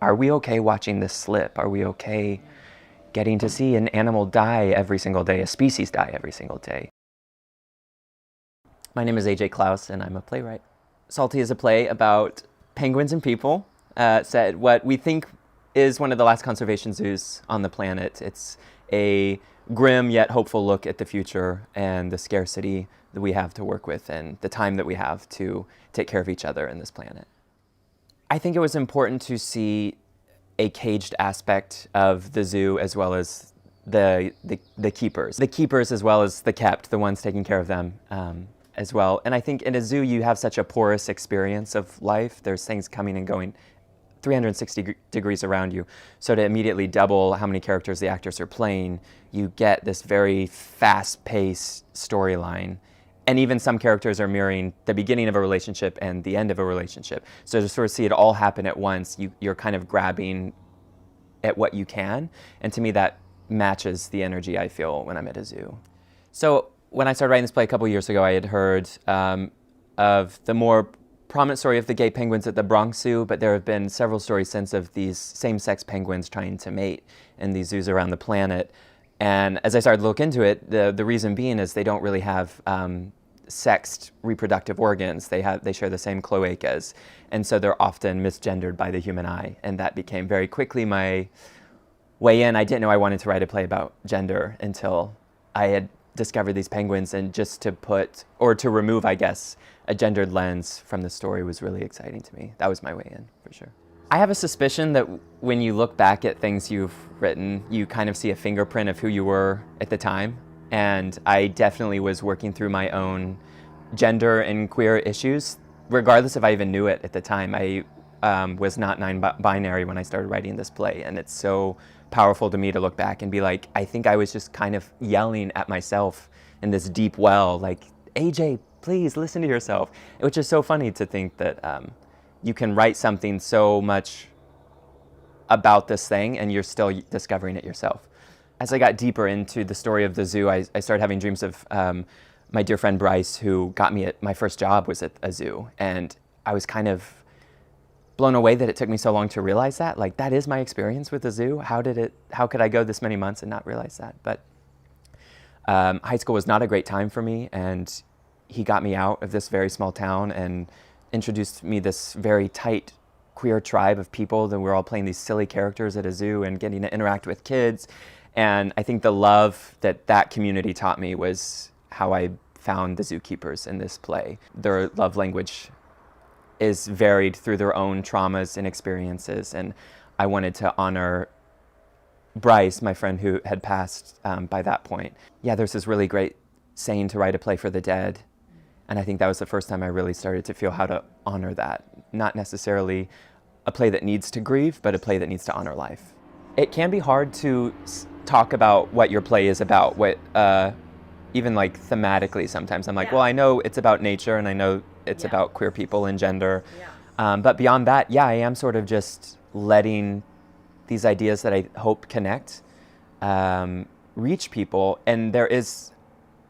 are we okay watching this slip? Are we okay getting to see an animal die every single day, a species die every single day? My name is AJ Klaus, and I'm a playwright. Salty is a play about penguins and people, set what we think is one of the last conservation zoos on the planet. It's a grim yet hopeful look at the future and the scarcity that we have to work with and the time that we have to take care of each other in this planet. I think it was important to see a caged aspect of the zoo as well as the keepers. The keepers as well as the kept, the ones taking care of them as well. And I think in a zoo you have such a porous experience of life. There's things coming and going 360 degrees around you. So to immediately double how many characters the actors are playing, you get this very fast-paced storyline. And even some characters are mirroring the beginning of a relationship and the end of a relationship. So to sort of see it all happen at once, you're kind of grabbing at what you can. And to me, that matches the energy I feel when I'm at a zoo. So when I started writing this play a couple years ago, I had heard of the more prominent story of the gay penguins at the Bronx Zoo, but there have been several stories since of these same-sex penguins trying to mate in these zoos around the planet. And as I started to look into it, the reason being is they don't really have sexed reproductive organs. They share the same cloacas, and so they're often misgendered by the human eye. And that became very quickly my way in. I didn't know I wanted to write a play about gender until I had discovered these penguins, and just to put, or to remove, I guess, a gendered lens from the story was really exciting to me. That was my way in, for sure. I have a suspicion that when you look back at things you've written, you kind of see a fingerprint of who you were at the time. And I definitely was working through my own gender and queer issues, regardless if I even knew it at the time. I was not non-binary when I started writing this play, and it's so powerful to me to look back and be like, I think I was just kind of yelling at myself in this deep well, like, AJ, please listen to yourself, which is so funny to think that you can write something so much about this thing and you're still discovering it yourself. As I got deeper into the story of the zoo, I started having dreams of my dear friend Bryce, who got me at my first job was at a zoo. And I was kind of blown away that it took me so long to realize that. Like, that is my experience with the zoo. How could I go this many months and not realize that? But high school was not a great time for me, and he got me out of this very small town and introduced me this very tight queer tribe of people that we're all playing these silly characters at a zoo and getting to interact with kids. And I think the love that community taught me was how I found the zookeepers in this play. Their love language is varied through their own traumas and experiences, and I wanted to honor Bryce, my friend who had passed by that point. Yeah, there's this really great saying to write a play for the dead, and I think that was the first time I really started to feel how to honor that. Not necessarily a play that needs to grieve, but a play that needs to honor life. It can be hard to talk about what your play is about, even like thematically sometimes. I'm like, well, I know it's about nature and I know it's about queer people and gender. But beyond that, I am sort of just letting these ideas that I hope connect reach people. And there is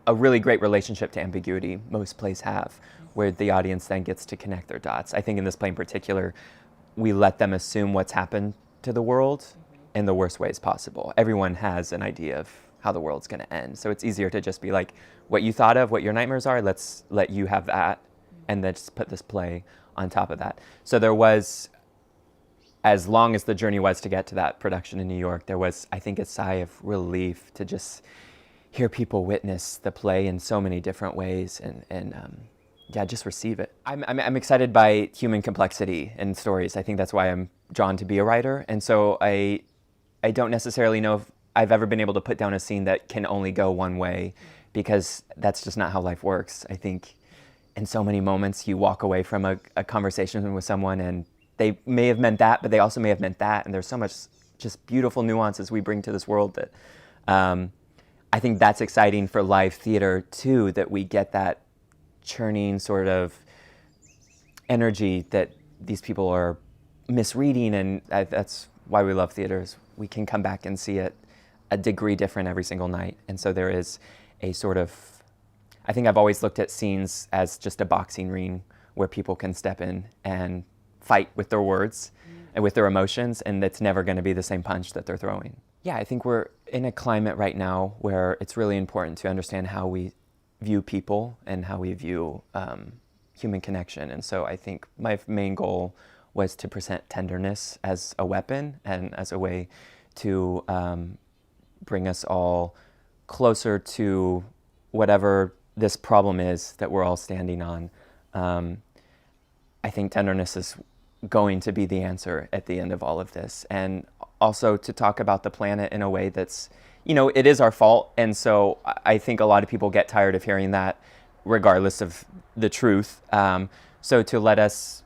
a really great relationship to ambiguity most plays have, where the audience then gets to connect their dots. I think in this play in particular, we let them assume what's happened to the world in the worst ways possible. Everyone has an idea of how the world's going to end. So it's easier to just be like, what you thought of, what your nightmares are, let's let you have that, and then just put this play on top of that. So there was, as long as the journey was to get to that production in New York, there was, I think, a sigh of relief to just hear people witness the play in so many different ways and just receive it. I'm excited by human complexity in stories. I think that's why I'm drawn to be a writer. And so I don't necessarily know if I've ever been able to put down a scene that can only go one way, because that's just not how life works. I think in so many moments you walk away from a conversation with someone and they may have meant that, but they also may have meant that. And there's so much just beautiful nuances we bring to this world that I think that's exciting for live theater too, that we get that churning sort of energy that these people are misreading. And that's why we love theaters. We can come back and see it a degree different every single night. And so there is a sort of, I think I've always looked at scenes as just a boxing ring where people can step in and fight with their words. and with their emotions, and it's never going to be the same punch that they're throwing. Yeah, I think we're in a climate right now where it's really important to understand how we view people and how we view human connection. And so I think my main goal was to present tenderness as a weapon and as a way to bring us all closer to whatever this problem is that we're all standing on. I think tenderness is going to be the answer at the end of all of this. And also to talk about the planet in a way that's, it is our fault. And so I think a lot of people get tired of hearing that regardless of the truth. So to let us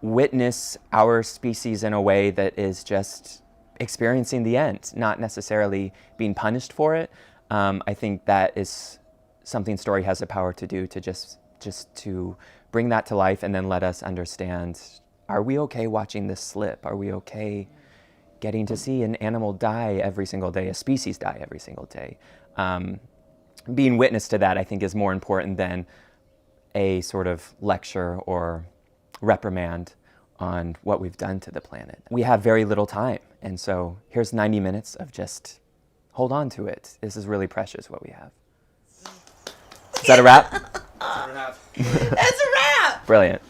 witness our species in a way that is just experiencing the end, not necessarily being punished for it. I think that is something story has the power to do, to just to bring that to life and then let us understand, are we okay watching this slip? Are we okay getting to see an animal die every single day, a species die every single day? Being witness to that, I think, is more important than a sort of lecture or reprimand on what we've done to the planet. We have very little time, and so here's 90 minutes of just hold on to it. This is really precious what we have. Is that a wrap? That's a wrap! Brilliant.